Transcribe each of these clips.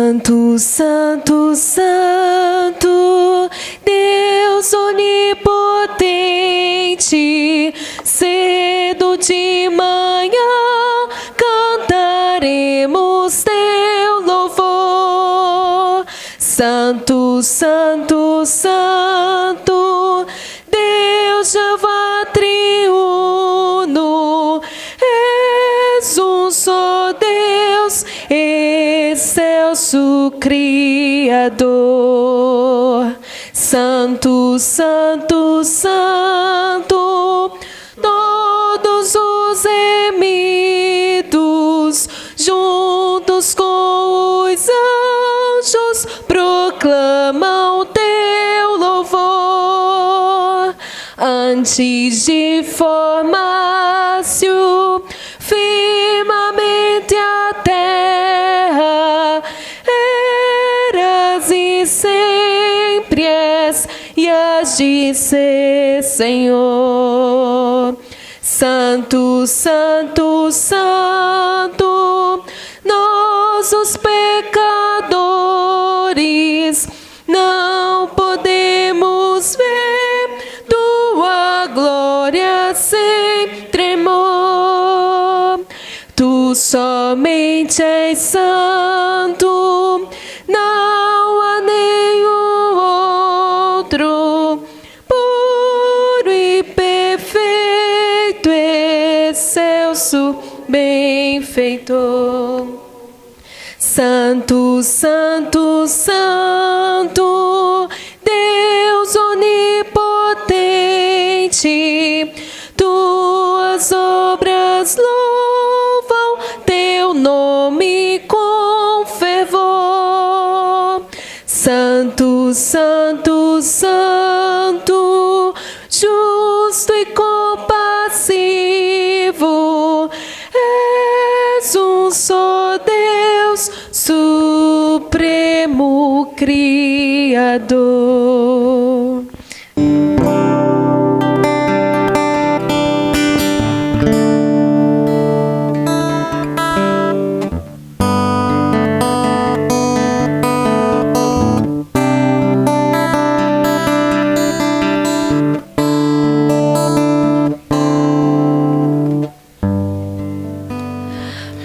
Santo, Santo, Santo, Deus onipotente, cedo de manhã cantaremos teu louvor. Santo, Santo, Santo, Deus Jeová triuno, és um só Deus, excelso Criador. Santo, Santo, Santo, todos os remidos, juntos com os anjos, proclamam teu louvor. Antes de formar-se-o firmamente a terra, eras e sempre és, e has de ser, Senhor. Santo, Santo, Santo, nós os pecadores não podemos ver tua glória sem tremor. Tu somente és santo, não há nenhum outro, puro e perfeito, excelso benfeitor. Santo, Santo, Santo, Deus onipotente, tuas obras louvam teu nome com fervor. Santo, Santo, Santo, justo e compassivo, és um só Deus, supremo Criador.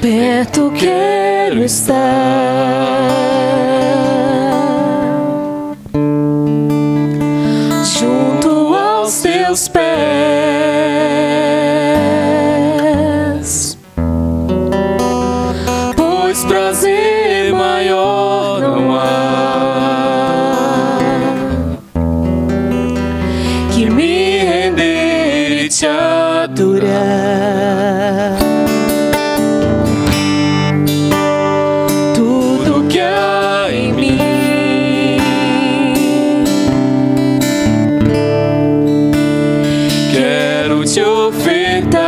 Perto quero estar, junto aos teus pés, pois prazer maior não há que me render e te adorar. Te ofertar,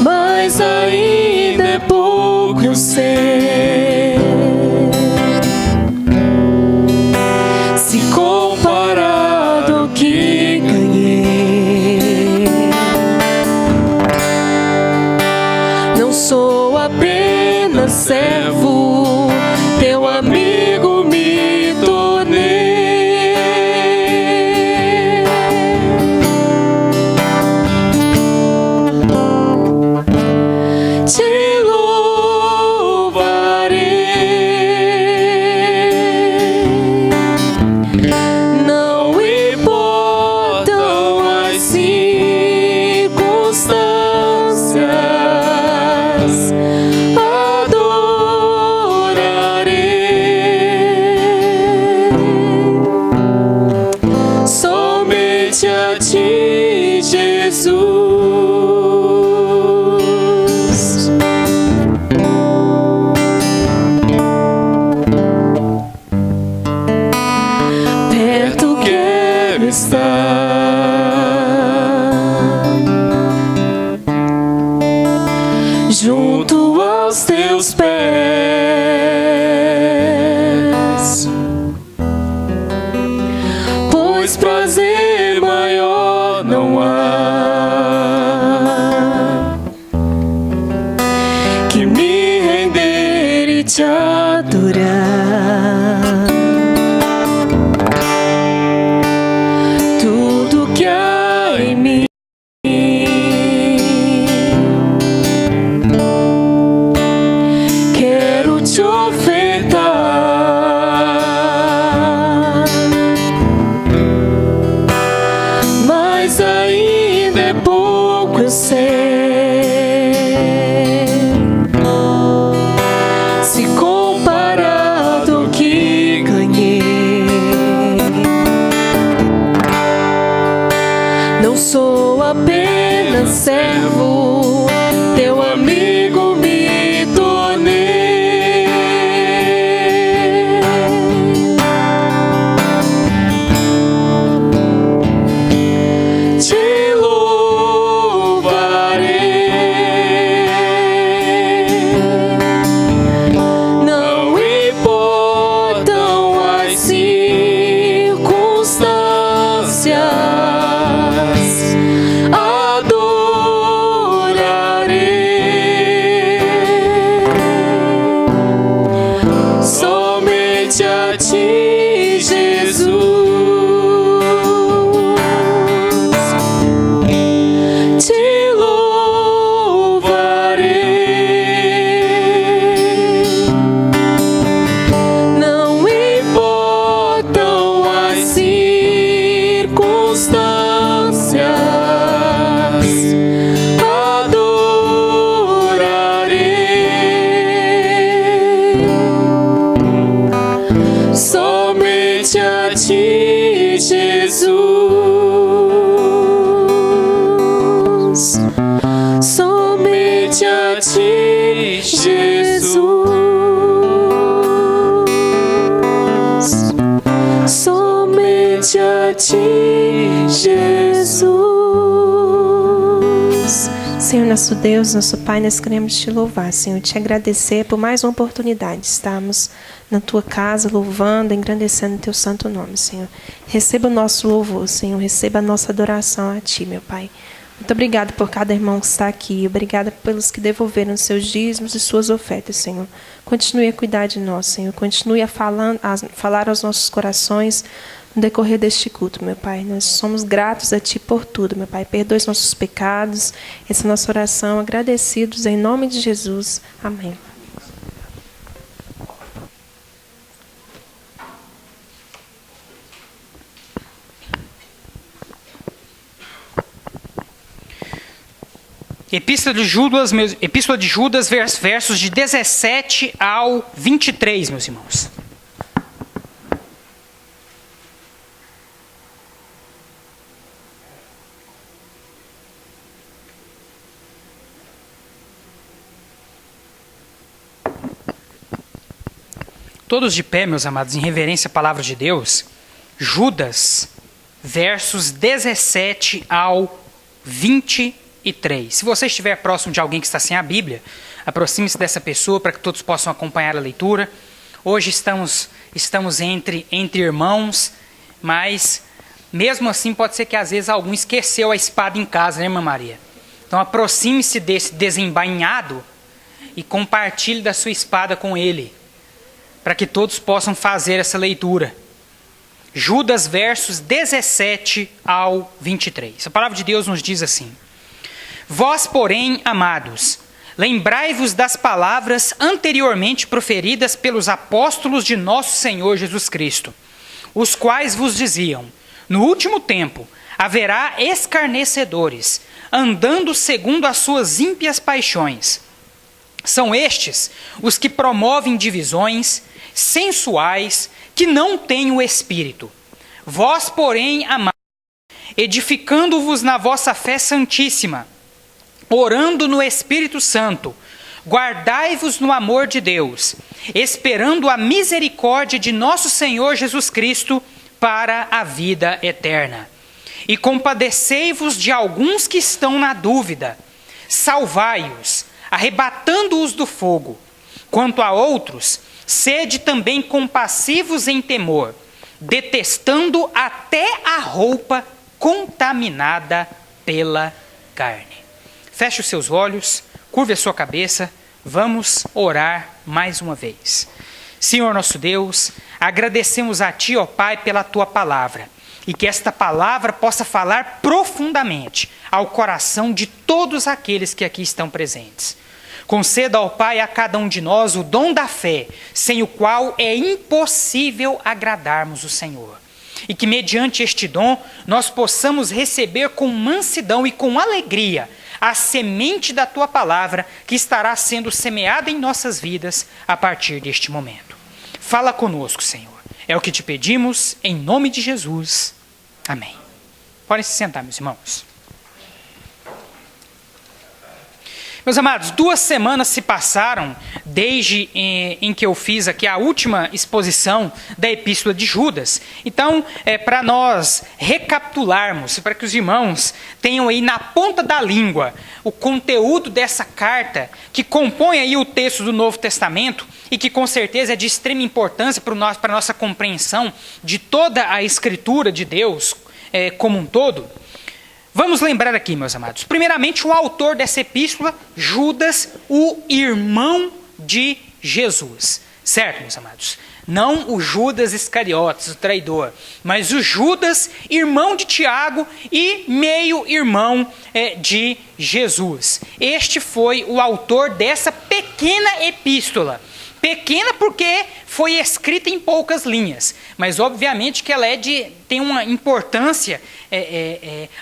mas ainda é pouco, eu sei, se comparado ao que ganhei. Não sou apenas servo, teu amigo me tornei. servo, teu amigo me tornei. Te louvarei, não importam as circunstâncias, somente a ti, Jesus, te louvarei. Não importam as circunstâncias, somente a ti, Jesus. Somente a ti, Jesus. Somente a ti, Jesus. Senhor, nosso Deus, nosso Pai, nós queremos te louvar, Senhor, te agradecer por mais uma oportunidade de estarmos na tua casa, louvando, engrandecendo o teu santo nome, Senhor. Receba o nosso louvor, Senhor, receba a nossa adoração a ti, meu Pai. Muito obrigado por cada irmão que está aqui, obrigada pelos que devolveram seus dízimos e suas ofertas, Senhor. Continue a cuidar de nós, Senhor, continue a falar aos nossos corações no decorrer deste culto, meu Pai. Nós somos gratos a ti por tudo, meu Pai. Perdoe os nossos pecados, essa é a nossa oração, agradecidos em nome de Jesus. Amém. Epístola de Judas, versos de 17 ao 23, meus irmãos. Todos de pé, meus amados, em reverência à palavra de Deus. Judas, versos 17 ao 23. Se você estiver próximo de alguém que está sem a Bíblia, aproxime-se dessa pessoa para que todos possam acompanhar a leitura. Hoje estamos entre irmãos, mas mesmo assim pode ser que às vezes algum esqueceu a espada em casa, né, irmã Maria? Então aproxime-se desse desembainhado e compartilhe da sua espada com ele, para que todos possam fazer essa leitura. Judas, versos 17 ao 23. A palavra de Deus nos diz assim: Vós, porém, amados, lembrai-vos das palavras anteriormente proferidas pelos apóstolos de nosso Senhor Jesus Cristo, os quais vos diziam: no último tempo haverá escarnecedores, andando segundo as suas ímpias paixões. São estes os que promovem divisões, sensuais, que não têm o Espírito. Vós, porém, amados, edificando-vos na vossa fé santíssima, orando no Espírito Santo, guardai-vos no amor de Deus, esperando a misericórdia de nosso Senhor Jesus Cristo para a vida eterna. E compadecei-vos de alguns que estão na dúvida, salvai-os, arrebatando-os do fogo. Quanto a outros, sede também compassivos em temor, detestando até a roupa contaminada pela carne. Feche os seus olhos, curve a sua cabeça, vamos orar mais uma vez. Senhor nosso Deus, agradecemos a Ti, ó Pai, pela Tua palavra, e que esta palavra possa falar profundamente ao coração de todos aqueles que aqui estão presentes. Conceda, ó Pai, a cada um de nós o dom da fé, sem o qual é impossível agradarmos o Senhor. E que mediante este dom nós possamos receber com mansidão e com alegria a semente da Tua palavra que estará sendo semeada em nossas vidas a partir deste momento. Fala conosco, Senhor. É o que te pedimos, em nome de Jesus. Amém. Podem se sentar, meus irmãos. Meus amados, 2 semanas se passaram desde em que eu fiz aqui a última exposição da Epístola de Judas. Então, para nós recapitularmos, para que os irmãos tenham aí na ponta da língua o conteúdo dessa carta que compõe aí o texto do Novo Testamento e que com certeza é de extrema importância para a nossa compreensão de toda a Escritura de Deus como um todo. Vamos lembrar aqui, meus amados. Primeiramente, o autor dessa epístola, Judas, o irmão de Jesus. Certo, meus amados? Não o Judas Iscariotes, o traidor, mas o Judas, irmão de Tiago e meio-irmão de Jesus. Este foi o autor dessa pequena epístola. Pequena porque foi escrita em poucas linhas, mas obviamente que ela tem uma importância,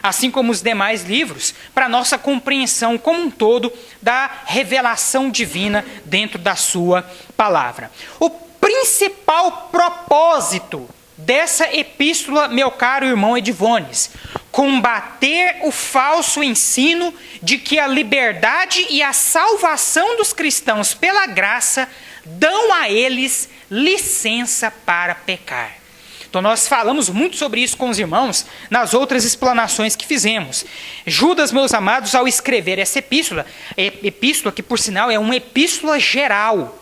assim como os demais livros, para a nossa compreensão como um todo da revelação divina dentro da sua palavra. O principal propósito dessa epístola, meu caro irmão Edivones, combater o falso ensino de que a liberdade e a salvação dos cristãos pela graça dão a eles licença para pecar. Então nós falamos muito sobre isso com os irmãos nas outras explanações que fizemos. Judas, meus amados, ao escrever essa epístola que por sinal é uma epístola geral,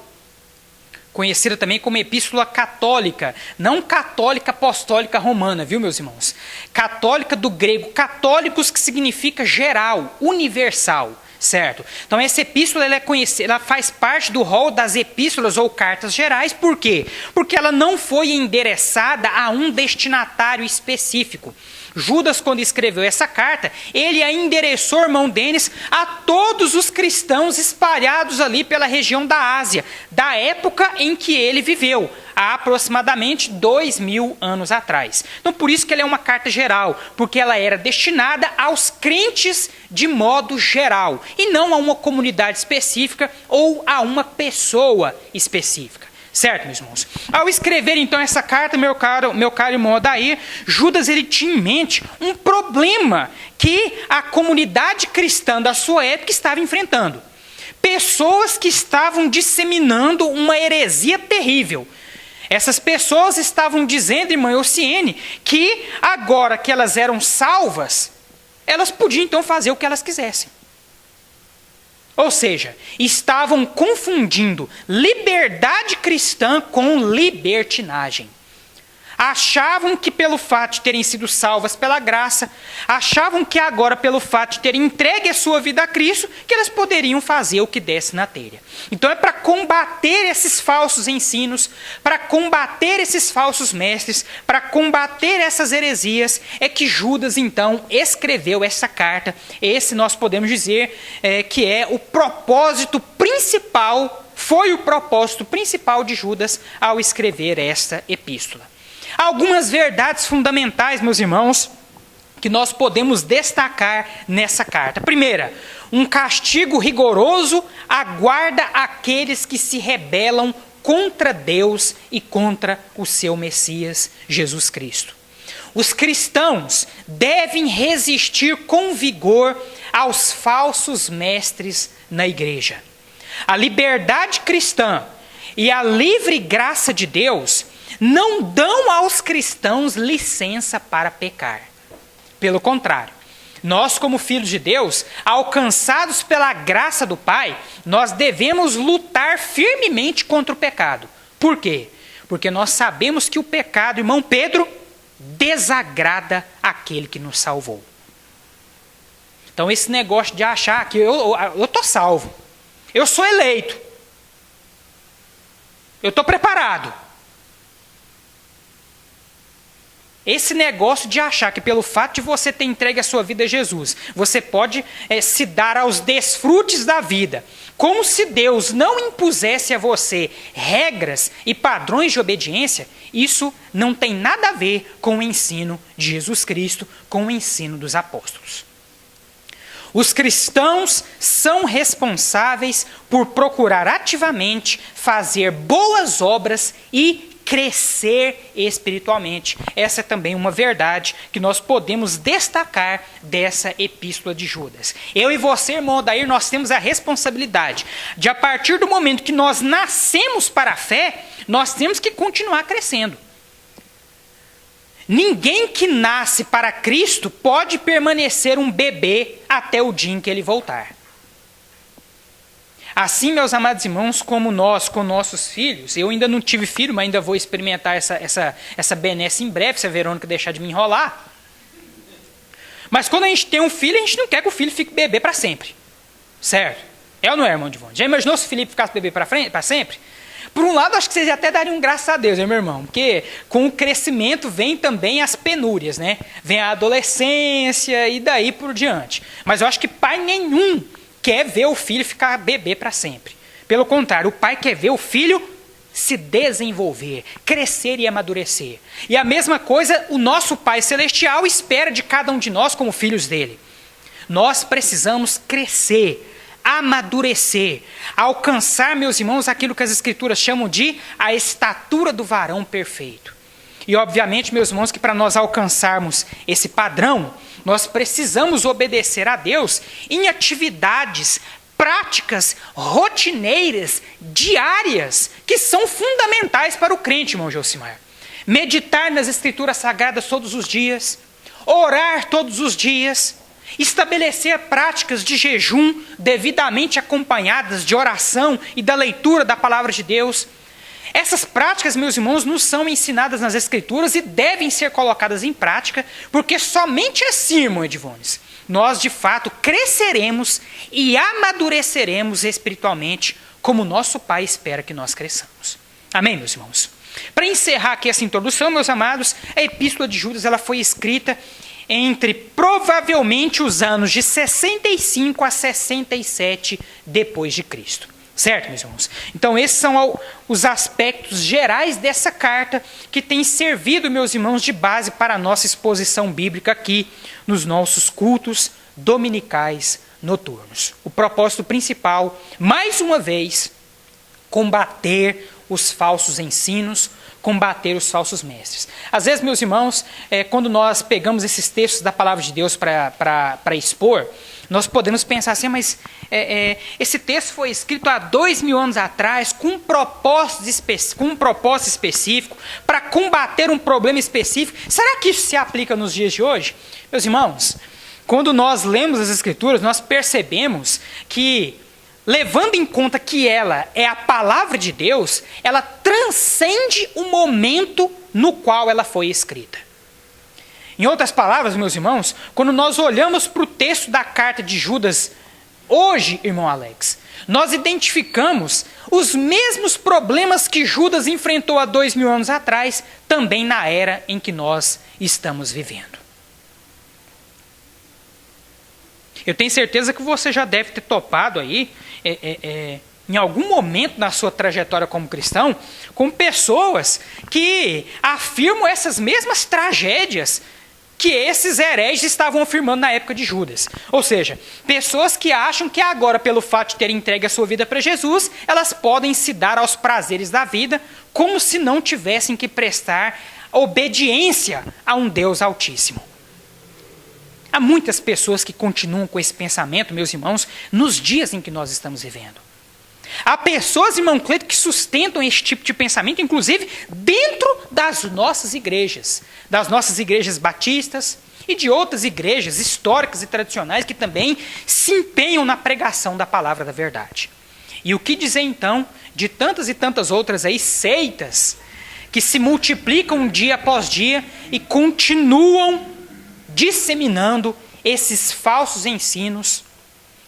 conhecida também como epístola católica, não católica apostólica romana, viu, meus irmãos? Católica do grego católicos, que significa geral, universal, certo? Então essa epístola ela é conhecida, ela faz parte do rol das epístolas ou cartas gerais. Por quê? Porque ela não foi endereçada a um destinatário específico. Judas, quando escreveu essa carta, ele a endereçou, irmão Denis, a todos os cristãos espalhados ali pela região da Ásia, da época em que ele viveu, há aproximadamente 2000 anos atrás. Então, por isso que ela é uma carta geral, porque ela era destinada aos crentes de modo geral, e não a uma comunidade específica ou a uma pessoa específica. Certo, meus irmãos? Ao escrever, então, essa carta, meu caro irmão Adair, Judas ele tinha em mente um problema que a comunidade cristã da sua época estava enfrentando. Pessoas que estavam disseminando uma heresia terrível. Essas pessoas estavam dizendo, irmã Euciene, que agora que elas eram salvas, elas podiam então fazer o que elas quisessem. Ou seja, estavam confundindo liberdade cristã com libertinagem. Achavam que pelo fato de terem sido salvas pela graça, achavam que agora pelo fato de terem entregue a sua vida a Cristo, que elas poderiam fazer o que desse na telha. Então é para combater esses falsos ensinos, para combater esses falsos mestres, para combater essas heresias, é que Judas então escreveu essa carta. Esse nós podemos dizer que é o propósito principal, foi o propósito principal de Judas ao escrever esta epístola. Algumas verdades fundamentais, meus irmãos, que nós podemos destacar nessa carta. Primeira, um castigo rigoroso aguarda aqueles que se rebelam contra Deus e contra o seu Messias, Jesus Cristo. Os cristãos devem resistir com vigor aos falsos mestres na igreja. A liberdade cristã e a livre graça de Deus não dão aos cristãos licença para pecar. Pelo contrário, nós, como filhos de Deus, alcançados pela graça do Pai, nós devemos lutar firmemente contra o pecado. Por quê? Porque nós sabemos que o pecado, irmão Pedro, desagrada aquele que nos salvou. Então esse negócio de achar que eu estou salvo, eu sou eleito, eu estou preparado. Esse negócio de achar que pelo fato de você ter entregue a sua vida a Jesus, você pode se dar aos desfrutes da vida, como se Deus não impusesse a você regras e padrões de obediência, isso não tem nada a ver com o ensino de Jesus Cristo, com o ensino dos apóstolos. Os cristãos são responsáveis por procurar ativamente fazer boas obras e crescer espiritualmente. Essa é também uma verdade que nós podemos destacar dessa epístola de Judas. Eu e você, irmão Odair, nós temos a responsabilidade de, a partir do momento que nós nascemos para a fé, nós temos que continuar crescendo. Ninguém que nasce para Cristo pode permanecer um bebê até o dia em que ele voltar. Assim, meus amados irmãos, como nós com nossos filhos, eu ainda não tive filho, mas ainda vou experimentar essa benesse em breve, se a Verônica deixar de me enrolar. Mas quando a gente tem um filho, a gente não quer que o filho fique bebê para sempre. Certo? É ou não é, irmão Divone? Já imaginou se o Felipe ficasse bebê para sempre? Por um lado, acho que vocês até dariam graças a Deus, hein, meu irmão? Porque com o crescimento vem também as penúrias, né? Vem a adolescência e daí por diante. Mas eu acho que pai nenhum quer ver o filho ficar bebê para sempre. Pelo contrário, o pai quer ver o filho se desenvolver, crescer e amadurecer. E a mesma coisa o nosso Pai Celestial espera de cada um de nós como filhos dele. Nós precisamos crescer, amadurecer, alcançar, meus irmãos, aquilo que as Escrituras chamam de a estatura do varão perfeito. E obviamente, meus irmãos, que para nós alcançarmos esse padrão, nós precisamos obedecer a Deus em atividades práticas, rotineiras, diárias, que são fundamentais para o crente, irmão Josimar. Meditar nas Escrituras Sagradas todos os dias, orar todos os dias, estabelecer práticas de jejum devidamente acompanhadas de oração e da leitura da palavra de Deus. Essas práticas, meus irmãos, nos são ensinadas nas Escrituras e devem ser colocadas em prática, porque somente assim, irmão Edivones, nós de fato cresceremos e amadureceremos espiritualmente, como nosso Pai espera que nós cresçamos. Amém, meus irmãos? Para encerrar aqui essa introdução, meus amados, a Epístola de Judas ela foi escrita entre provavelmente os anos de 65 a 67 depois de Cristo. Certo, meus irmãos? Então, esses são os aspectos gerais dessa carta que tem servido, meus irmãos, de base para a nossa exposição bíblica aqui nos nossos cultos dominicais noturnos. O propósito principal, mais uma vez, combater os falsos ensinos, combater os falsos mestres. Às vezes, meus irmãos, quando nós pegamos esses textos da palavra de Deus para expor, nós podemos pensar assim, mas esse texto foi escrito há 2000 anos atrás com um propósito específico, para combater um problema específico. Será que isso se aplica nos dias de hoje? Meus irmãos, quando nós lemos as Escrituras, nós percebemos que, levando em conta que ela é a palavra de Deus, ela transcende o momento no qual ela foi escrita. Em outras palavras, meus irmãos, quando nós olhamos para o texto da carta de Judas hoje, irmão Alex, nós identificamos os mesmos problemas que Judas enfrentou há 2000 anos atrás, também na era em que nós estamos vivendo. Eu tenho certeza que você já deve ter topado aí, em algum momento na sua trajetória como cristão, com pessoas que afirmam essas mesmas tragédias que esses hereges estavam afirmando na época de Judas. Ou seja, pessoas que acham que agora, pelo fato de terem entregue a sua vida para Jesus, elas podem se dar aos prazeres da vida, como se não tivessem que prestar obediência a um Deus Altíssimo. Há muitas pessoas que continuam com esse pensamento, meus irmãos, nos dias em que nós estamos vivendo. Há pessoas, irmão Cleito, que sustentam esse tipo de pensamento, inclusive dentro das nossas igrejas batistas e de outras igrejas históricas e tradicionais que também se empenham na pregação da palavra da verdade. E o que dizer então de tantas e tantas outras aí seitas que se multiplicam dia após dia e continuam disseminando esses falsos ensinos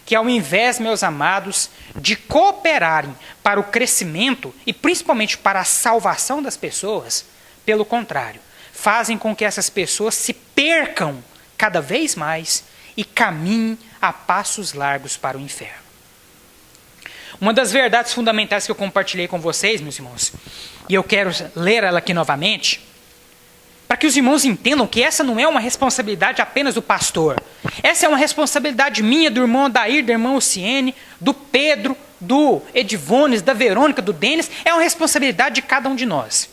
que, ao invés, meus amados, de cooperarem para o crescimento e principalmente para a salvação das pessoas, pelo contrário, fazem com que essas pessoas se percam cada vez mais e caminhem a passos largos para o inferno. Uma das verdades fundamentais que eu compartilhei com vocês, meus irmãos, e eu quero ler ela aqui novamente, para que os irmãos entendam que essa não é uma responsabilidade apenas do pastor. Essa é uma responsabilidade minha, do irmão Adair, do irmão Luciene, do Pedro, do Edivones, da Verônica, do Denis. É uma responsabilidade de cada um de nós.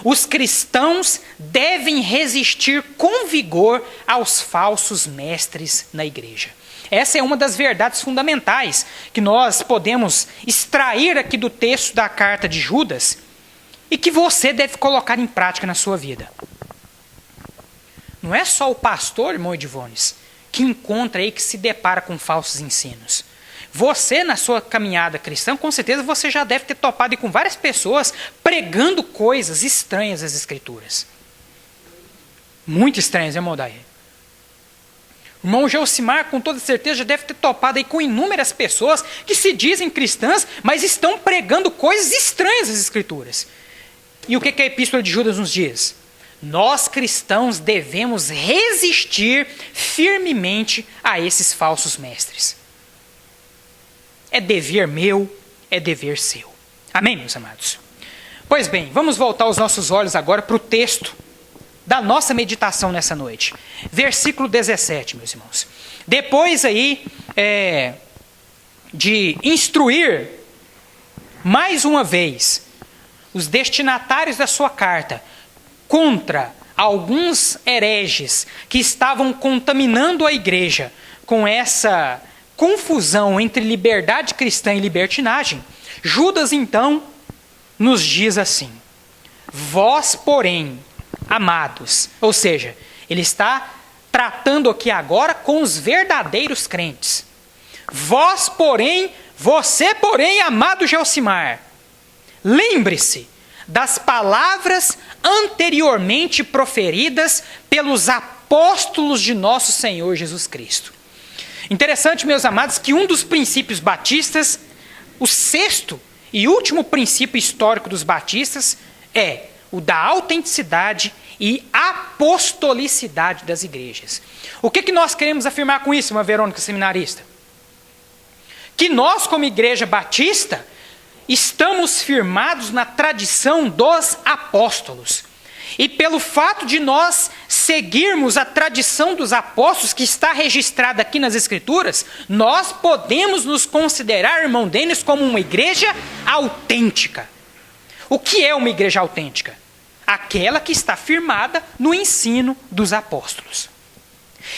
os cristãos devem resistir com vigor aos falsos mestres na igreja. Essa é uma das verdades fundamentais que nós podemos extrair aqui do texto da carta de Judas e que você deve colocar em prática na sua vida. Não é só o pastor, irmão Edivones, que encontra aí, que se depara com falsos ensinos. Você, na sua caminhada cristã, com certeza você já deve ter topado com várias pessoas pregando coisas estranhas às Escrituras. Muito estranhas, irmão Daí. O irmão Gelsimar, com toda certeza, já deve ter topado aí com inúmeras pessoas que se dizem cristãs, mas estão pregando coisas estranhas às Escrituras. E o que a Epístola de Judas nos diz? Nós cristãos devemos resistir firmemente a esses falsos mestres. É dever meu, é dever seu. Amém, meus amados? Pois bem, vamos voltar os nossos olhos agora para o texto da nossa meditação nessa noite. Versículo 17, meus irmãos. Depois aí de instruir mais uma vez os destinatários da sua carta contra alguns hereges que estavam contaminando a igreja com essa confusão entre liberdade cristã e libertinagem, Judas então nos diz assim: vós, porém, amados, ou seja, ele está tratando aqui agora com os verdadeiros crentes. Vós, porém, você, porém, amado Gelsimar, lembre-se das palavras anteriormente proferidas pelos apóstolos de nosso Senhor Jesus Cristo. Interessante, meus amados, que um dos princípios batistas, o sexto e último princípio histórico dos batistas, é o da autenticidade e apostolicidade das igrejas. O que nós queremos afirmar com isso, uma Verônica seminarista? Que nós, como igreja batista, estamos firmados na tradição dos apóstolos. E pelo fato de nós seguirmos a tradição dos apóstolos, que está registrada aqui nas Escrituras, nós podemos nos considerar, irmão Denis, como uma igreja autêntica. O que é uma igreja autêntica? Aquela que está firmada no ensino dos apóstolos.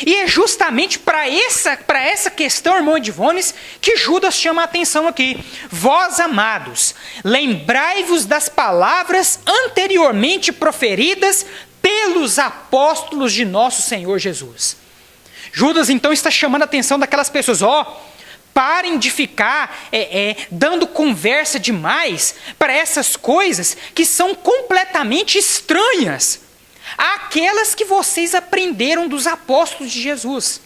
E é justamente para essa questão, irmão Edivones, que Judas chama a atenção aqui. Vós, amados, lembrai-vos das palavras anteriormente proferidas pelos apóstolos de nosso Senhor Jesus. Judas, então, está chamando a atenção daquelas pessoas. Parem de ficar dando conversa demais para essas coisas que são completamente estranhas àquelas que vocês aprenderam dos apóstolos de Jesus.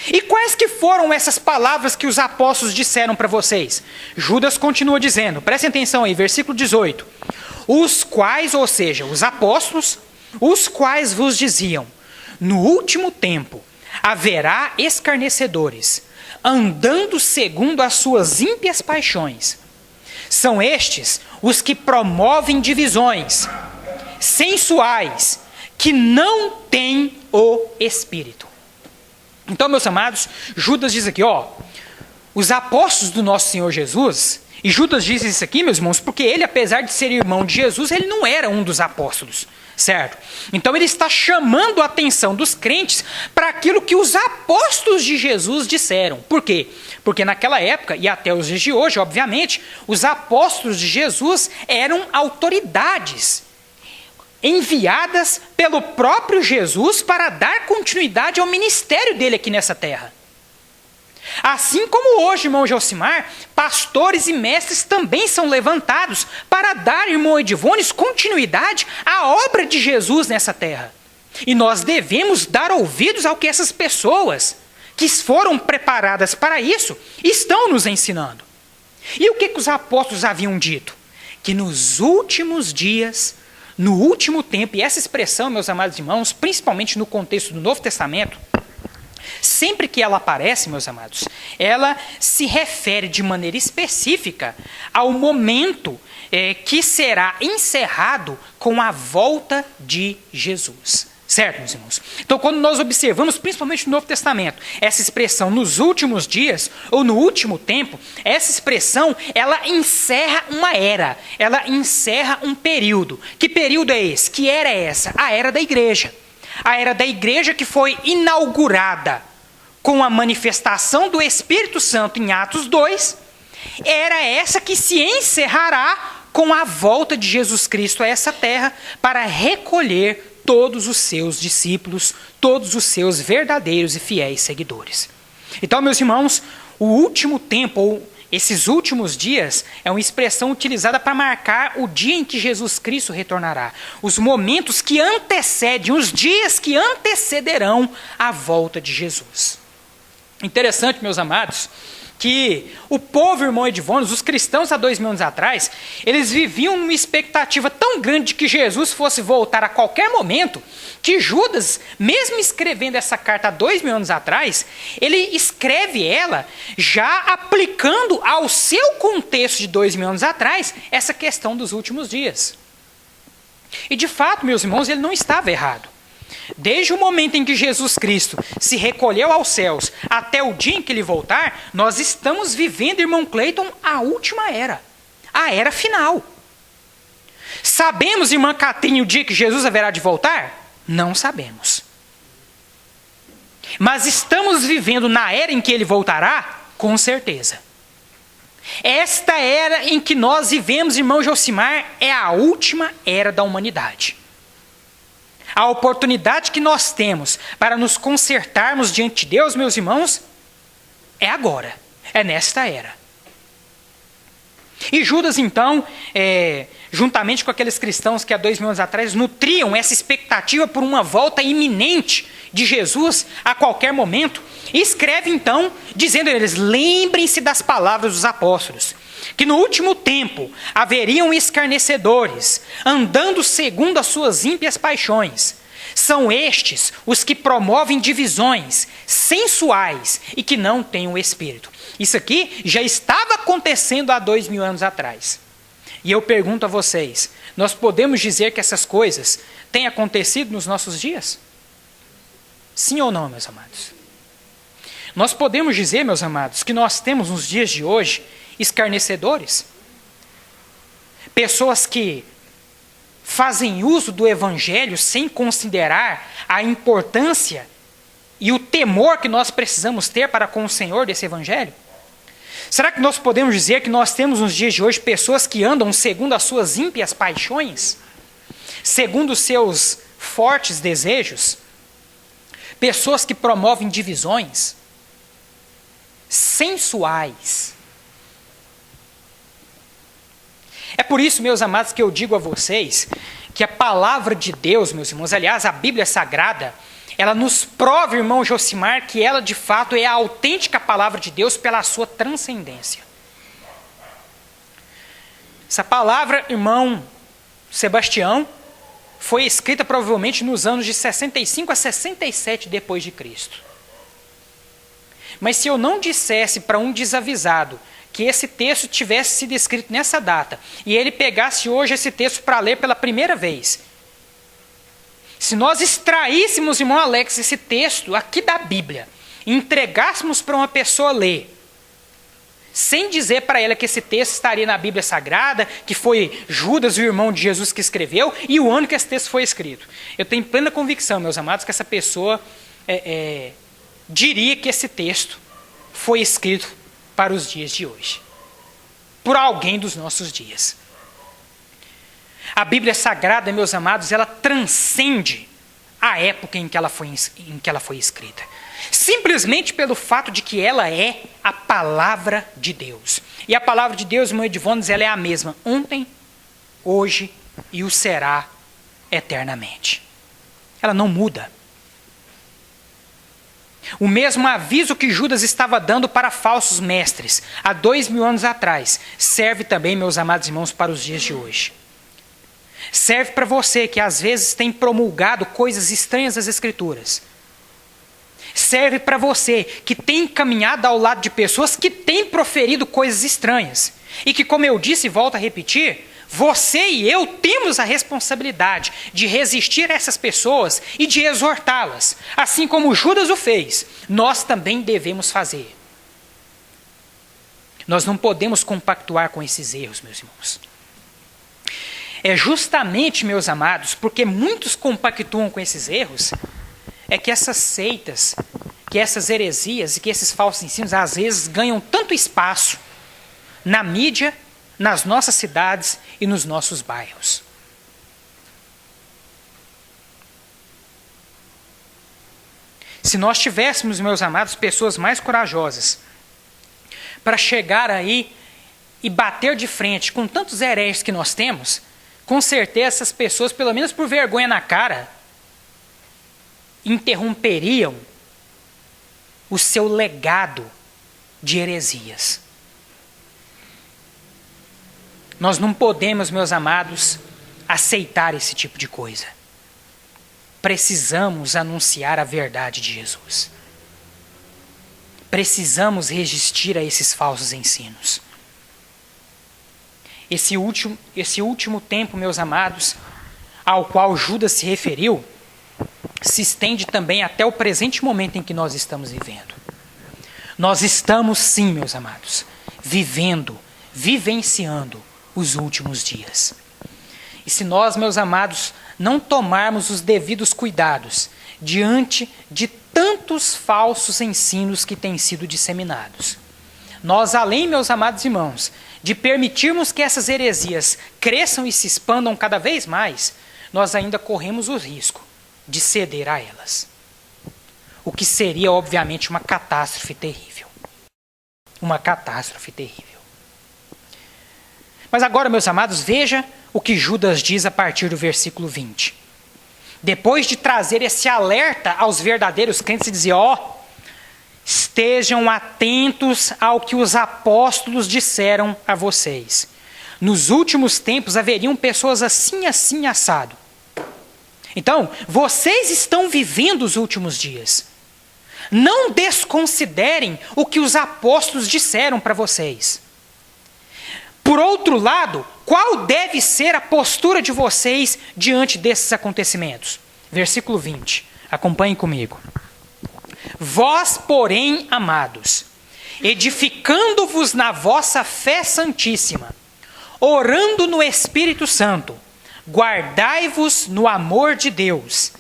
E quais que foram essas palavras que os apóstolos disseram para vocês? Judas continua dizendo, prestem atenção aí, versículo 18. Os quais, ou seja, os apóstolos, os quais vos diziam, no último tempo haverá escarnecedores, andando segundo as suas ímpias paixões. São estes os que promovem divisões, sensuais, que não têm o Espírito. Então, meus amados, Judas diz aqui, os apóstolos do nosso Senhor Jesus, e Judas diz isso aqui, meus irmãos, porque ele, apesar de ser irmão de Jesus, ele não era um dos apóstolos, certo? Então ele está chamando a atenção dos crentes para aquilo que os apóstolos de Jesus disseram. Por quê? Porque naquela época, e até os dias de hoje, obviamente, os apóstolos de Jesus eram autoridades enviadas pelo próprio Jesus para dar continuidade ao ministério dele aqui nessa terra. Assim como hoje, irmão Gelsimar, pastores e mestres também são levantados para dar, irmão Edivones, continuidade à obra de Jesus nessa terra. E nós devemos dar ouvidos ao que essas pessoas, que foram preparadas para isso, estão nos ensinando. E o que os apóstolos haviam dito? Que nos últimos dias, no último tempo, e essa expressão, meus amados irmãos, principalmente no contexto do Novo Testamento, sempre que ela aparece, meus amados, ela se refere de maneira específica ao momento que será encerrado com a volta de Jesus, Certo, meus irmãos? Então, quando nós observamos, principalmente no Novo Testamento, essa expressão nos últimos dias, ou no último tempo, essa expressão, ela encerra uma era, ela encerra um período. Que período é esse? Que era é essa? A era da igreja. A era da igreja que foi inaugurada com a manifestação do Espírito Santo em Atos 2, era essa que se encerrará com a volta de Jesus Cristo a essa terra para recolher todos os seus discípulos, todos os seus verdadeiros e fiéis seguidores. Então, meus irmãos, o último tempo, ou esses últimos dias, é uma expressão utilizada para marcar o dia em que Jesus Cristo retornará. Os momentos que antecedem, os dias que antecederão a volta de Jesus. Interessante, meus amados, que o povo irmão Edivônios, os cristãos há 2000 anos atrás, eles viviam uma expectativa tão grande de que Jesus fosse voltar a qualquer momento, que Judas, mesmo escrevendo essa carta há 2000 anos atrás, ele escreve ela já aplicando ao seu contexto de 2000 anos atrás essa questão dos últimos dias. E de fato, meus irmãos, ele não estava errado. Desde o momento em que Jesus Cristo se recolheu aos céus até o dia em que ele voltar, nós estamos vivendo, irmão Cleiton, a última era, a era final. Sabemos, irmã Catrine, o dia que Jesus haverá de voltar? Não sabemos. Mas estamos vivendo na era em que ele voltará? Com certeza. Esta era em que nós vivemos, irmão Josimar, é a última era da humanidade. A oportunidade que nós temos para nos consertarmos diante de Deus, meus irmãos, é agora, é nesta era. E Judas, então, juntamente com aqueles cristãos que há 2000 anos atrás nutriam essa expectativa por uma volta iminente de Jesus a qualquer momento, escreve então, dizendo a eles, lembrem-se das palavras dos apóstolos, que no último tempo haveriam escarnecedores, andando segundo as suas ímpias paixões. São estes os que promovem divisões sensuais e que não têm o Espírito. Isso aqui já estava acontecendo há 2000 anos atrás. E eu pergunto a vocês, nós podemos dizer que essas coisas têm acontecido nos nossos dias? Sim ou não, meus amados? Nós podemos dizer, meus amados, que nós temos nos dias de hoje escarnecedores, pessoas que fazem uso do evangelho sem considerar a importância e o temor que nós precisamos ter para com o Senhor desse evangelho? Será que nós podemos dizer que nós temos nos dias de hoje pessoas que andam segundo as suas ímpias paixões, segundo os seus fortes desejos, pessoas que promovem divisões sensuais? É por isso, meus amados, que eu digo a vocês que a palavra de Deus, meus irmãos, aliás, a Bíblia Sagrada, ela nos prova, irmão Josimar, que ela de fato é a autêntica palavra de Deus pela sua transcendência. Essa palavra, irmão Sebastião, foi escrita provavelmente nos anos de 65 a 67 depois de Cristo. Mas se eu não dissesse para um desavisado que esse texto tivesse sido escrito nessa data, e ele pegasse hoje esse texto para ler pela primeira vez, se nós extraíssemos, irmão Alex, esse texto aqui da Bíblia, e entregássemos para uma pessoa ler, sem dizer para ela que esse texto estaria na Bíblia Sagrada, que foi Judas, o irmão de Jesus, que escreveu, e o ano que esse texto foi escrito, eu tenho plena convicção, meus amados, que essa pessoa diria que esse texto foi escrito para os dias de hoje, por alguém dos nossos dias. A Bíblia Sagrada, meus amados, ela transcende a época em que ela foi escrita. Simplesmente pelo fato de que ela é a palavra de Deus. E a palavra de Deus, irmão Edivônios, ela é a mesma ontem, hoje e o será eternamente. Ela não muda. O mesmo aviso que Judas estava dando para falsos mestres há 2000 anos atrás, serve também, meus amados irmãos, para os dias de hoje. Serve para você que às vezes tem promulgado coisas estranhas às Escrituras. Serve para você que tem caminhado ao lado de pessoas que têm proferido coisas estranhas. E que, como eu disse e volto a repetir, Você e eu temos a responsabilidade de resistir a essas pessoas e de exortá-las. Assim como Judas o fez, nós também devemos fazer. Nós não podemos compactuar com esses erros, meus irmãos. É justamente, meus amados, porque muitos compactuam com esses erros, é que essas seitas, que essas heresias e que esses falsos ensinos, às vezes, ganham tanto espaço na mídia, nas nossas cidades e nos nossos bairros. Se nós tivéssemos, meus amados, pessoas mais corajosas para chegar aí e bater de frente com tantos hereges que nós temos, com certeza essas pessoas, pelo menos por vergonha na cara, interromperiam o seu legado de heresias. Nós não podemos, meus amados, aceitar esse tipo de coisa. Precisamos anunciar a verdade de Jesus. Precisamos resistir a esses falsos ensinos. Esse último tempo, meus amados, ao qual Judas se referiu, se estende também até o presente momento em que nós estamos vivendo. Nós estamos, sim, meus amados, vivenciando os últimos dias. E se nós, meus amados, não tomarmos os devidos cuidados diante de tantos falsos ensinos que têm sido disseminados, nós, além, meus amados irmãos, de permitirmos que essas heresias cresçam e se expandam cada vez mais, nós ainda corremos o risco de ceder a elas. O que seria, obviamente, uma catástrofe terrível. Uma catástrofe terrível. Mas agora, meus amados, veja o que Judas diz a partir do versículo 20. Depois de trazer esse alerta aos verdadeiros crentes e dizer, estejam atentos ao que os apóstolos disseram a vocês. Nos últimos tempos haveriam pessoas assim, assim, assado. Então, vocês estão vivendo os últimos dias. Não desconsiderem o que os apóstolos disseram para vocês. Por outro lado, qual deve ser a postura de vocês diante desses acontecimentos? Versículo 20. Acompanhem comigo. Vós, porém, amados, edificando-vos na vossa fé santíssima, orando no Espírito Santo, guardai-vos no amor de Deus,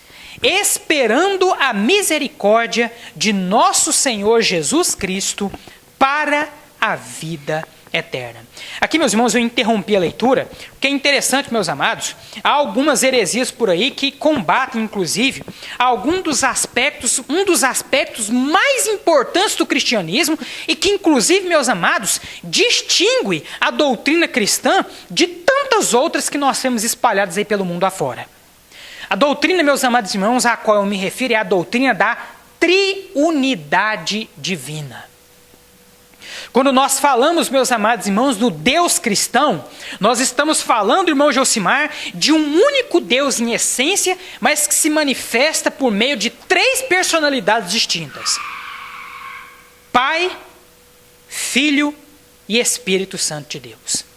esperando a misericórdia de nosso Senhor Jesus Cristo para a vida eterna. Aqui, meus irmãos, eu interrompi a leitura, porque é interessante, meus amados, há algumas heresias por aí que combatem, inclusive, um dos aspectos mais importantes do cristianismo e que, inclusive, meus amados, distingue a doutrina cristã de tantas outras que nós temos espalhadas aí pelo mundo afora. A doutrina, meus amados irmãos, a qual eu me refiro é a doutrina da triunidade divina. Quando nós falamos, meus amados irmãos, do Deus cristão, nós estamos falando, irmão Josimar, de um único Deus em essência, mas que se manifesta por meio de 3 personalidades distintas: Pai, Filho e Espírito Santo de Deus.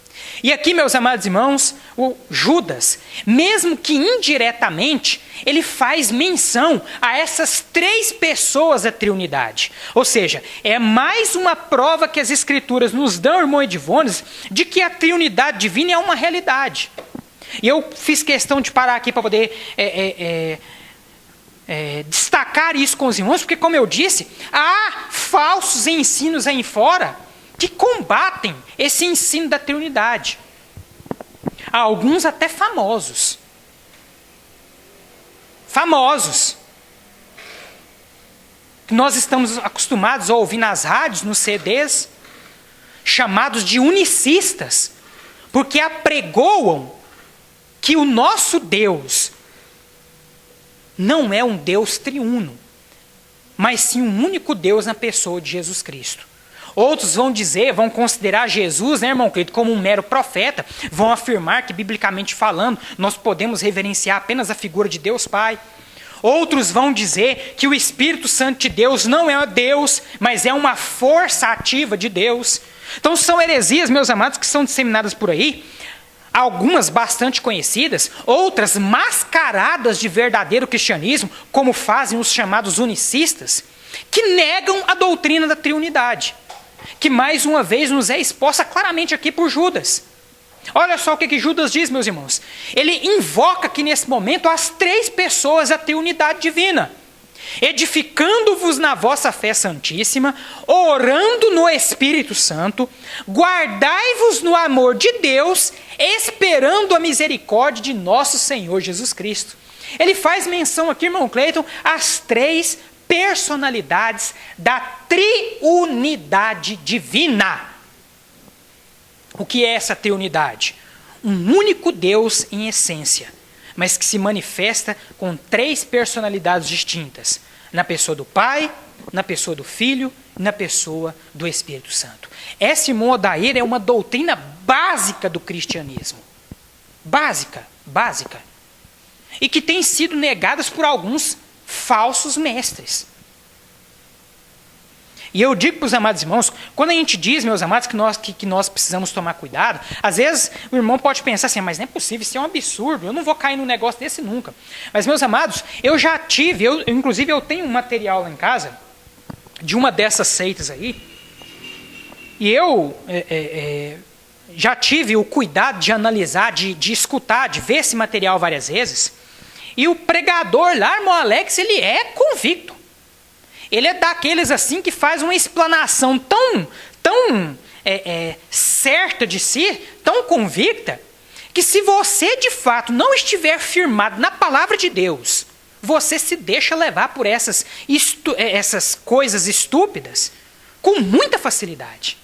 E aqui, meus amados irmãos, o Judas, mesmo que indiretamente, ele faz menção a essas 3 pessoas da triunidade. Ou seja, é mais uma prova que as Escrituras nos dão, irmão Edivones, de que a triunidade divina é uma realidade. E eu fiz questão de parar aqui para poder destacar isso com os irmãos, porque, como eu disse, há falsos ensinos aí fora que combatem esse ensino da triunidade. Há alguns até famosos. Nós estamos acostumados a ouvir nas rádios, nos CDs, chamados de unicistas, porque apregoam que o nosso Deus não é um Deus triuno, mas sim um único Deus na pessoa de Jesus Cristo. Outros vão considerar Jesus, né, irmão querido, como um mero profeta, vão afirmar que, biblicamente falando, nós podemos reverenciar apenas a figura de Deus Pai. Outros vão dizer que o Espírito Santo de Deus não é Deus, mas é uma força ativa de Deus. Então são heresias, meus amados, que são disseminadas por aí, algumas bastante conhecidas, outras mascaradas de verdadeiro cristianismo, como fazem os chamados unicistas, que negam a doutrina da triunidade, que mais uma vez nos é exposta claramente aqui por Judas. Olha só o que Judas diz, meus irmãos. Ele invoca aqui nesse momento as 3 pessoas da triunidade divina. Edificando-vos na vossa fé santíssima, orando no Espírito Santo, guardai-vos no amor de Deus, esperando a misericórdia de nosso Senhor Jesus Cristo. Ele faz menção aqui, irmão Cleiton, às 3 personalidades da triunidade divina. O que é essa triunidade? Um único Deus em essência, mas que se manifesta com 3 personalidades distintas, na pessoa do Pai, na pessoa do Filho e na pessoa do Espírito Santo. Essa, irmão Odair, é uma doutrina básica do cristianismo. Básica. E que tem sido negadas por alguns falsos mestres. E eu digo para os amados irmãos, quando a gente diz, meus amados, que nós precisamos tomar cuidado, às vezes o irmão pode pensar assim, mas não é possível, isso é um absurdo, eu não vou cair num negócio desse nunca. Mas, meus amados, eu já tive, inclusive eu tenho um material lá em casa, de uma dessas seitas aí, e eu já tive o cuidado de analisar, de escutar, de ver esse material várias vezes, e o pregador lá, irmão Alex, ele é convicto. Ele é daqueles assim que faz uma explanação tão certa de si, tão convicta, que se você de fato não estiver firmado na palavra de Deus, você se deixa levar por essas coisas estúpidas com muita facilidade.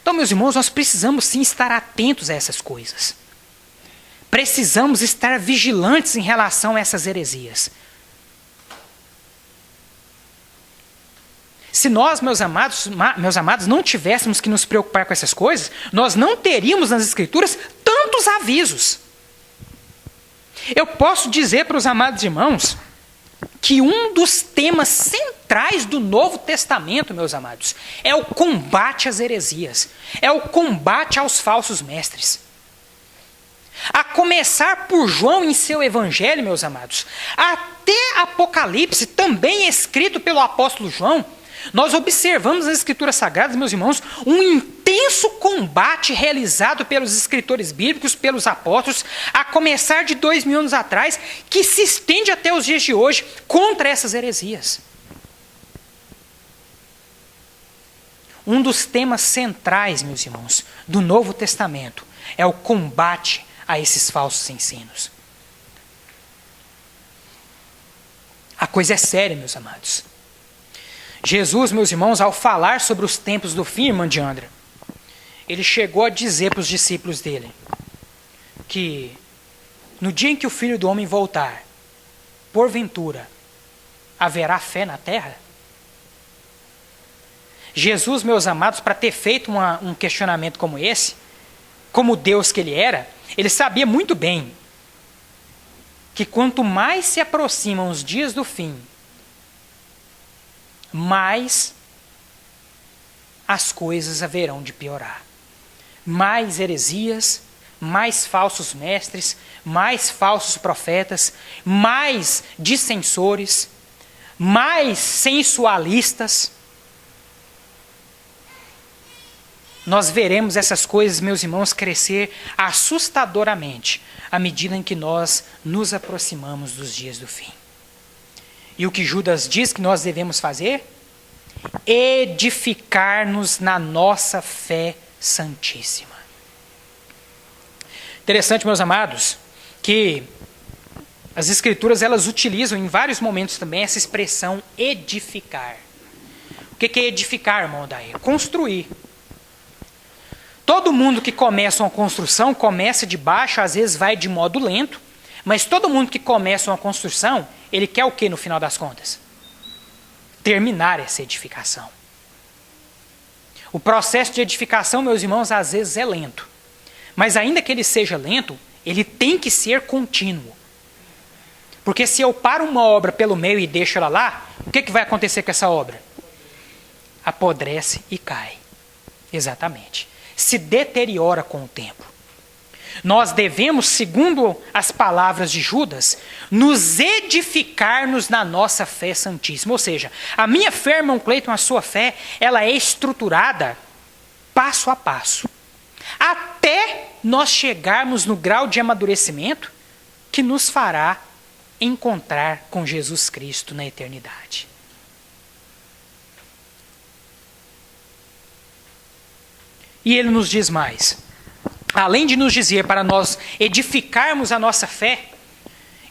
Então, meus irmãos, nós precisamos sim estar atentos a essas coisas. Precisamos estar vigilantes em relação a essas heresias. Se nós, meus amados, não tivéssemos que nos preocupar com essas coisas, nós não teríamos nas Escrituras tantos avisos. Eu posso dizer para os amados irmãos que um dos temas centrais do Novo Testamento, meus amados, é o combate às heresias, é o combate aos falsos mestres. A começar por João em seu evangelho, meus amados, até Apocalipse, também escrito pelo apóstolo João, nós observamos nas Escrituras Sagradas, meus irmãos, um intenso combate realizado pelos escritores bíblicos, pelos apóstolos, a começar de 2000 anos atrás, que se estende até os dias de hoje contra essas heresias. Um dos temas centrais, meus irmãos, do Novo Testamento é o combate a esses falsos ensinos. A coisa é séria, meus amados. Jesus, meus irmãos, ao falar sobre os tempos do fim, irmã Diandra, ele chegou a dizer para os discípulos dele que no dia em que o Filho do Homem voltar, porventura, haverá fé na terra? Jesus, meus amados, para ter feito um questionamento como esse, como Deus que ele era, ele sabia muito bem que quanto mais se aproximam os dias do fim, mais as coisas haverão de piorar. Mais heresias, mais falsos mestres, mais falsos profetas, mais dissensores, mais sensualistas. Nós veremos essas coisas, meus irmãos, crescer assustadoramente à medida em que nós nos aproximamos dos dias do fim. E o que Judas diz que nós devemos fazer? Edificar-nos na nossa fé santíssima. Interessante, meus amados, que as Escrituras elas utilizam em vários momentos também essa expressão edificar. O que é edificar, irmão Daí? Construir. Todo mundo que começa uma construção, começa de baixo, às vezes vai de modo lento, mas todo mundo que começa uma construção, ele quer o que no final das contas? Terminar essa edificação. O processo de edificação, meus irmãos, às vezes é lento. Mas ainda que ele seja lento, ele tem que ser contínuo. Porque se eu paro uma obra pelo meio e deixo ela lá, o que vai acontecer com essa obra? Apodrece e cai. Exatamente. Se deteriora com o tempo. Nós devemos, segundo as palavras de Judas, nos edificar-nos na nossa fé santíssima. Ou seja, a minha fé, irmão Cleiton, a sua fé, ela é estruturada passo a passo, até nós chegarmos no grau de amadurecimento que nos fará encontrar com Jesus Cristo na eternidade. E ele nos diz mais. Além de nos dizer para nós edificarmos a nossa fé,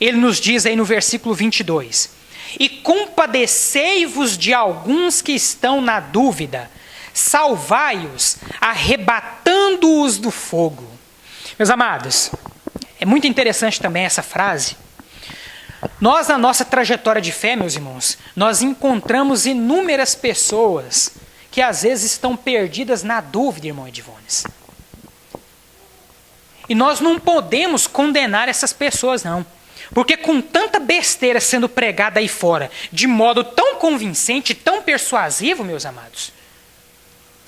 ele nos diz aí no versículo 22, e compadecei-vos de alguns que estão na dúvida, salvai-os, arrebatando-os do fogo. Meus amados, é muito interessante também essa frase. Nós, na nossa trajetória de fé, meus irmãos, nós encontramos inúmeras pessoas que às vezes estão perdidas na dúvida, irmão Edivones. E nós não podemos condenar essas pessoas, não. Porque com tanta besteira sendo pregada aí fora, de modo tão convincente, tão persuasivo, meus amados,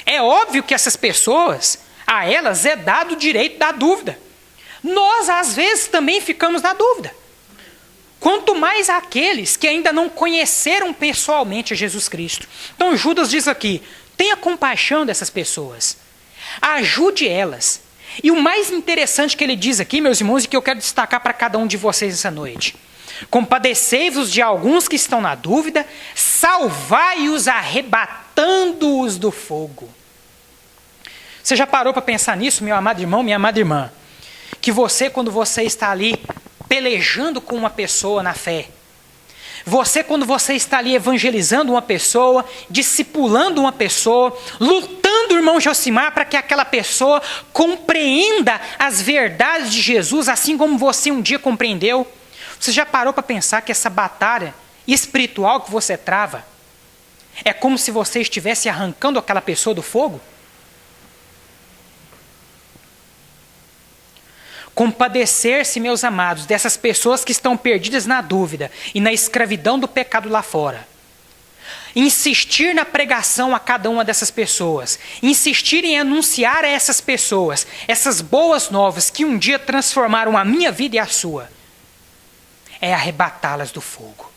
é óbvio que essas pessoas, a elas é dado o direito da dúvida. Nós, às vezes, também ficamos na dúvida. Quanto mais aqueles que ainda não conheceram pessoalmente a Jesus Cristo. Então Judas diz aqui, tenha compaixão dessas pessoas. Ajude elas. E o mais interessante que ele diz aqui, meus irmãos, e que eu quero destacar para cada um de vocês essa noite. Compadecei-vos de alguns que estão na dúvida, salvai-os arrebatando-os do fogo. Você já parou para pensar nisso, meu amado irmão, minha amada irmã? Que você, quando você está ali pelejando com uma pessoa na fé, você, quando você está ali evangelizando uma pessoa, discipulando uma pessoa, lutando, irmão Josimar, para que aquela pessoa compreenda as verdades de Jesus, assim como você um dia compreendeu. Você já parou para pensar que essa batalha espiritual que você trava é como se você estivesse arrancando aquela pessoa do fogo? Compadecer-se, meus amados, dessas pessoas que estão perdidas na dúvida e na escravidão do pecado lá fora. Insistir na pregação a cada uma dessas pessoas. Insistir em anunciar a essas pessoas essas boas novas que um dia transformaram a minha vida e a sua. É arrebatá-las do fogo.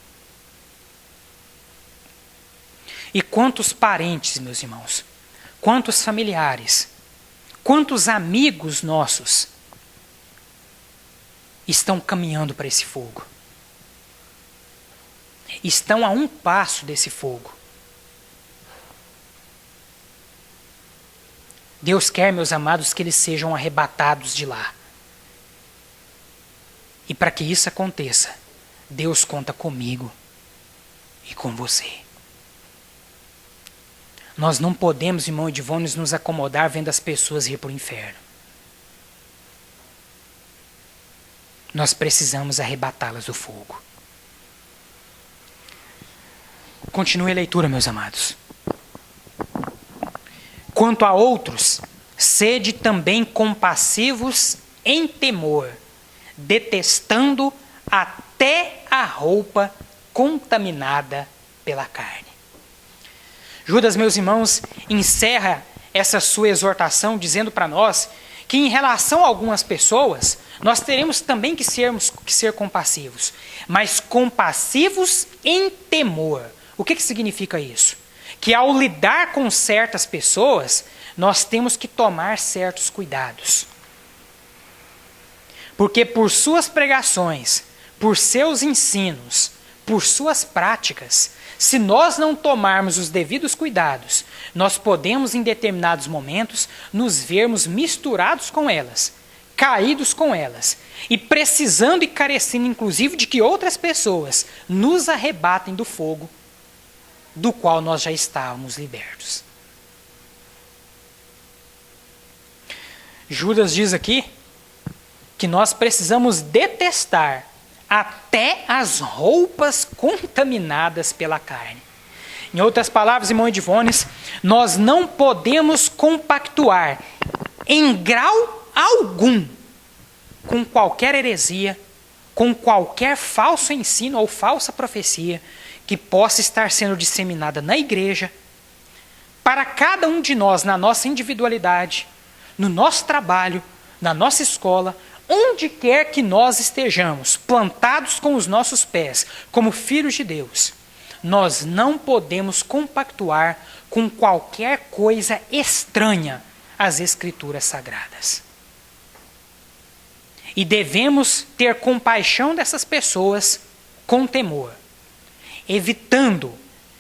E quantos parentes, meus irmãos, quantos familiares, quantos amigos nossos estão caminhando para esse fogo. Estão a um passo desse fogo. Deus quer, meus amados, que eles sejam arrebatados de lá. E para que isso aconteça, Deus conta comigo e com você. Nós não podemos, irmão Edivones, nos acomodar vendo as pessoas ir para o inferno. Nós precisamos arrebatá-las do fogo. Continue a leitura, meus amados. Quanto a outros, sede também compassivos em temor, detestando até a roupa contaminada pela carne. Judas, meus irmãos, encerra essa sua exortação dizendo para nós que em relação a algumas pessoas, nós teremos também que ser compassivos, mas compassivos em temor. O que significa isso? Que ao lidar com certas pessoas, nós temos que tomar certos cuidados. Porque por suas pregações, por seus ensinos, por suas práticas, se nós não tomarmos os devidos cuidados, nós podemos em determinados momentos nos vermos misturados com elas, caídos com elas, e precisando e carecendo inclusive de que outras pessoas nos arrebatem do fogo do qual nós já estávamos libertos. Judas diz aqui que nós precisamos detestar até as roupas contaminadas pela carne. Em outras palavras, irmão Edivones, nós não podemos compactuar em grau algum com qualquer heresia, com qualquer falso ensino ou falsa profecia que possa estar sendo disseminada na igreja, para cada um de nós, na nossa individualidade, no nosso trabalho, na nossa escola, onde quer que nós estejamos, plantados com os nossos pés, como filhos de Deus, nós não podemos compactuar com qualquer coisa estranha às Escrituras Sagradas. E devemos ter compaixão dessas pessoas com temor, evitando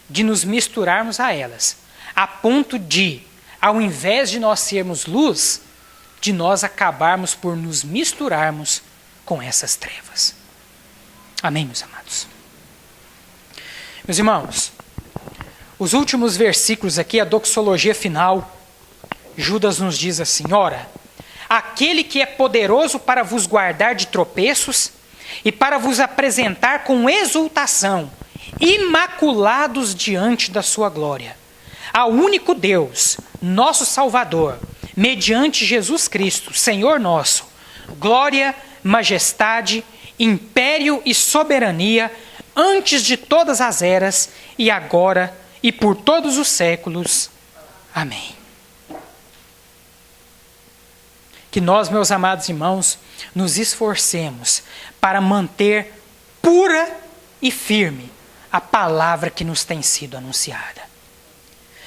de nos misturarmos a elas, a ponto de, ao invés de nós sermos luz, de nós acabarmos por nos misturarmos com essas trevas. Amém, meus amados? Meus irmãos, os últimos versículos aqui, a doxologia final, Judas nos diz assim: ora, aquele que é poderoso para vos guardar de tropeços e para vos apresentar com exultação, imaculados diante da sua glória, ao único Deus, nosso Salvador, mediante Jesus Cristo, Senhor nosso, glória, majestade, império e soberania, antes de todas as eras, e agora e por todos os séculos. Amém. Que nós, meus amados irmãos, nos esforcemos para manter pura e firme a palavra que nos tem sido anunciada.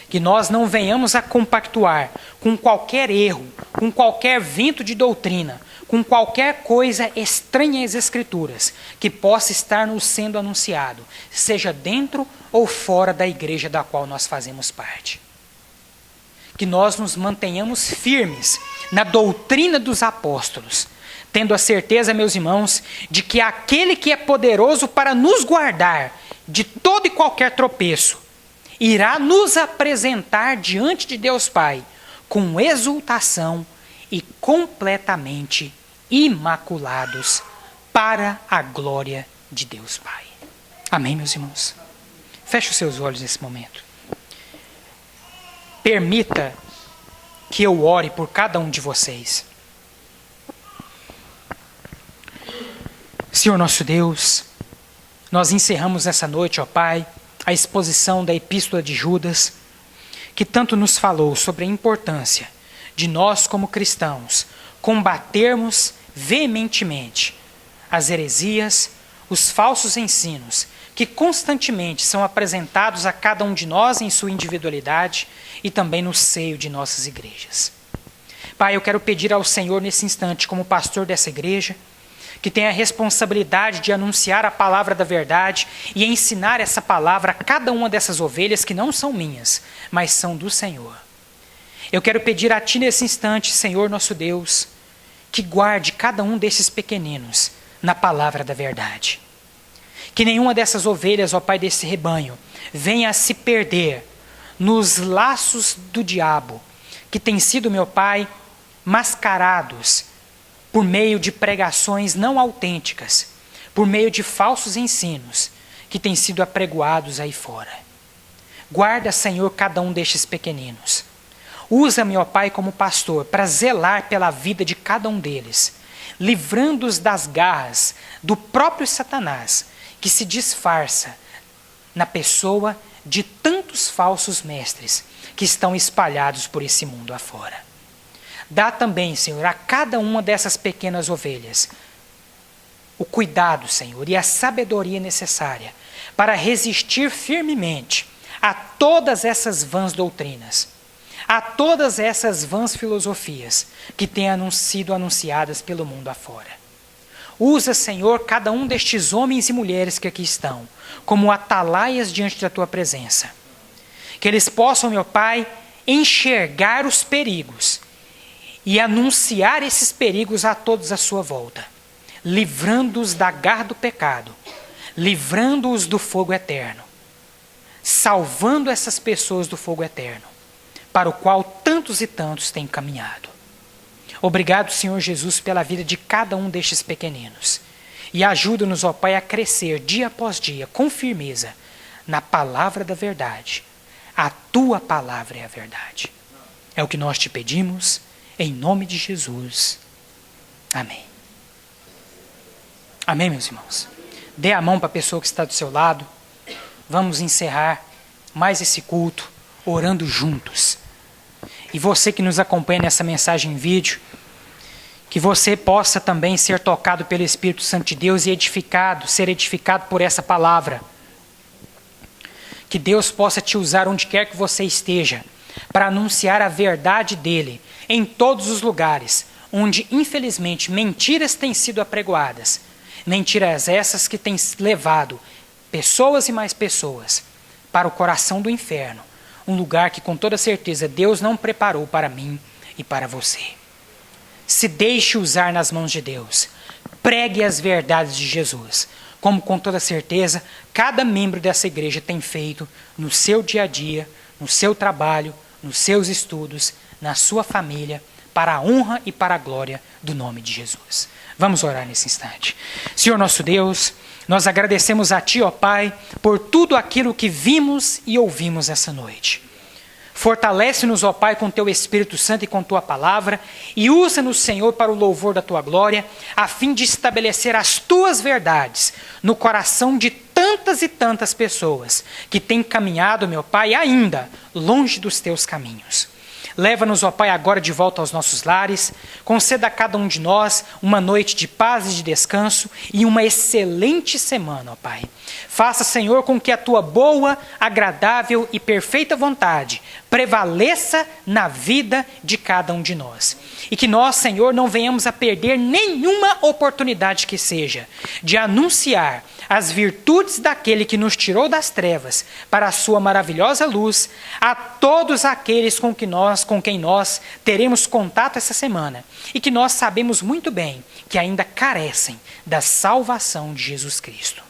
Que nós não venhamos a compactuar com qualquer erro, com qualquer vento de doutrina, com qualquer coisa estranha às Escrituras que possa estar nos sendo anunciado, seja dentro ou fora da igreja da qual nós fazemos parte. Que nós nos mantenhamos firmes na doutrina dos apóstolos, tendo a certeza, meus irmãos, de que aquele que é poderoso para nos guardar de todo e qualquer tropeço, irá nos apresentar diante de Deus Pai com exultação e completamente imaculados para a glória de Deus Pai. Amém, meus irmãos? Feche os seus olhos nesse momento. Permita que eu ore por cada um de vocês. Senhor nosso Deus, nós encerramos essa noite, ó Pai, a exposição da Epístola de Judas, que tanto nos falou sobre a importância de nós, como cristãos, combatermos veementemente as heresias, os falsos ensinos, que constantemente são apresentados a cada um de nós em sua individualidade e também no seio de nossas igrejas. Pai, eu quero pedir ao Senhor nesse instante, como pastor dessa igreja, que tem a responsabilidade de anunciar a palavra da verdade e ensinar essa palavra a cada uma dessas ovelhas que não são minhas, mas são do Senhor. Eu quero pedir a Ti nesse instante, Senhor nosso Deus, que guarde cada um desses pequeninos na palavra da verdade. Que nenhuma dessas ovelhas, ó Pai, desse rebanho, venha a se perder nos laços do diabo, que tem sido, meu Pai, mascarados por meio de pregações não autênticas, por meio de falsos ensinos que têm sido apregoados aí fora. Guarda, Senhor, cada um destes pequeninos. Usa-me, ó Pai, como pastor, para zelar pela vida de cada um deles, livrando-os das garras do próprio Satanás, que se disfarça na pessoa de tantos falsos mestres que estão espalhados por esse mundo afora. Dá também, Senhor, a cada uma dessas pequenas ovelhas o cuidado, Senhor, e a sabedoria necessária para resistir firmemente a todas essas vãs doutrinas, a todas essas vãs filosofias que têm sido anunciadas pelo mundo afora. Usa, Senhor, cada um destes homens e mulheres que aqui estão como atalaias diante da Tua presença. Que eles possam, meu Pai, enxergar os perigos e anunciar esses perigos a todos à sua volta, livrando-os da garra do pecado, livrando-os do fogo eterno, salvando essas pessoas do fogo eterno, para o qual tantos e tantos têm caminhado. Obrigado, Senhor Jesus, pela vida de cada um destes pequeninos. E ajuda-nos, ó Pai, a crescer dia após dia, com firmeza, na palavra da verdade. A Tua palavra é a verdade. É o que nós te pedimos, em nome de Jesus. Amém. Amém, meus irmãos? Dê a mão para a pessoa que está do seu lado. Vamos encerrar mais esse culto, orando juntos. E você que nos acompanha nessa mensagem em vídeo, Que você possa também ser tocado pelo Espírito Santo de Deus e edificado, ser edificado por essa palavra. Que Deus possa te usar onde quer que você esteja, para anunciar a verdade dele em todos os lugares, onde infelizmente mentiras têm sido apregoadas. Mentiras essas que têm levado pessoas e mais pessoas para o coração do inferno, um lugar que com toda certeza Deus não preparou para mim e para você. Se deixe usar nas mãos de Deus. Pregue as verdades de Jesus, como com toda certeza cada membro dessa igreja tem feito no seu dia a dia, no seu trabalho, nos seus estudos, na sua família, para a honra e para a glória do nome de Jesus. Vamos orar nesse instante. Senhor nosso Deus, nós agradecemos a Ti, ó Pai, por tudo aquilo que vimos e ouvimos essa noite. Fortalece-nos, ó Pai, com Teu Espírito Santo e com Tua palavra, e usa-nos, Senhor, para o louvor da Tua glória, a fim de estabelecer as Tuas verdades no coração de tantas e tantas pessoas que têm caminhado, meu Pai, ainda longe dos Teus caminhos. Leva-nos, ó Pai, agora de volta aos nossos lares. Conceda a cada um de nós uma noite de paz e de descanso e uma excelente semana, ó Pai. Faça, Senhor, com que a Tua boa, agradável e perfeita vontade prevaleça na vida de cada um de nós. E que nós, Senhor, não venhamos a perder nenhuma oportunidade que seja de anunciar as virtudes daquele que nos tirou das trevas para a sua maravilhosa luz a todos aqueles com quem nós teremos contato essa semana e que nós sabemos muito bem que ainda carecem da salvação de Jesus Cristo.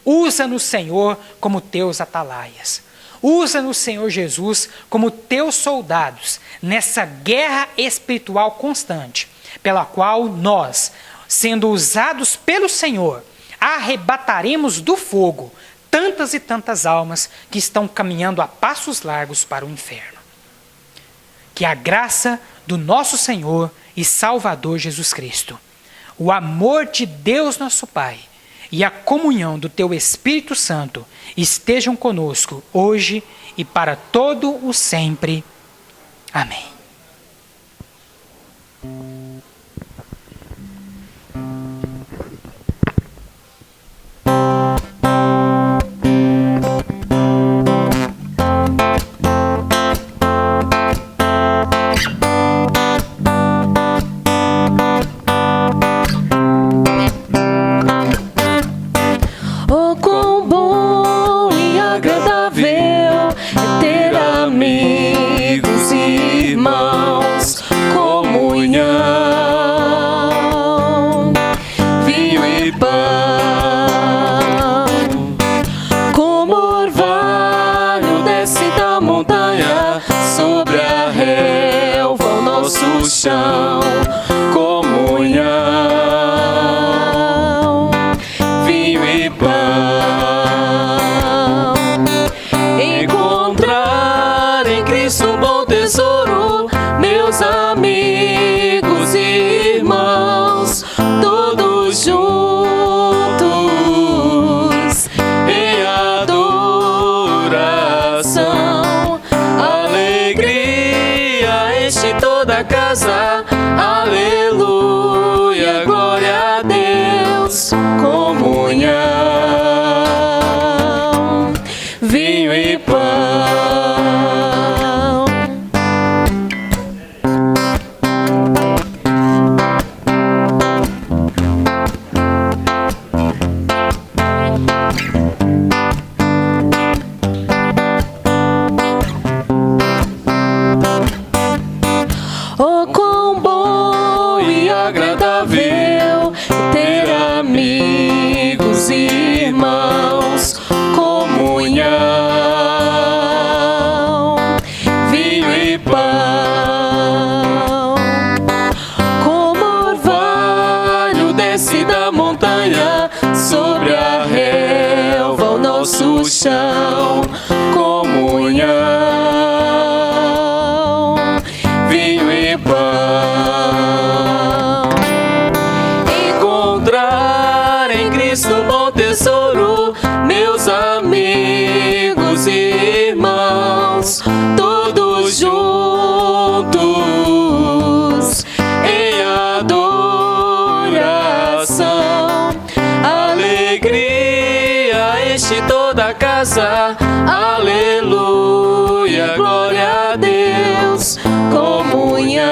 Usa-nos, Senhor, como Teus atalaias. Usa-nos, Senhor Jesus, como Teus soldados nessa guerra espiritual constante, pela qual nós, sendo usados pelo Senhor, arrebataremos do fogo tantas e tantas almas que estão caminhando a passos largos para o inferno. Que a graça do nosso Senhor e Salvador Jesus Cristo, o amor de Deus nosso Pai e a comunhão do Teu Espírito Santo estejam conosco hoje e para todo o sempre. Amém. Aleluia, glória a Deus, comunhão, vinho e pão. Oh, quão bom e agradável ter amigos e irmãos, comunhão, vinho e pão, como orvalho desce da montanha sobre a relva o nosso chão, comunhão. Encontrar em Cristo bom tesouro, meus amigos e irmãos, todos juntos em adoração. enche toda a casa. Aleluia, glória a Deus. Comunhão,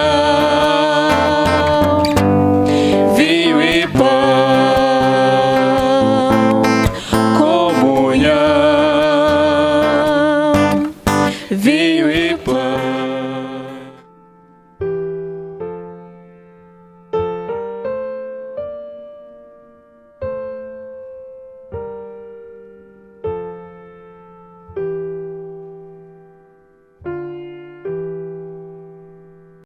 vinho e pão. Comunhão, vinho e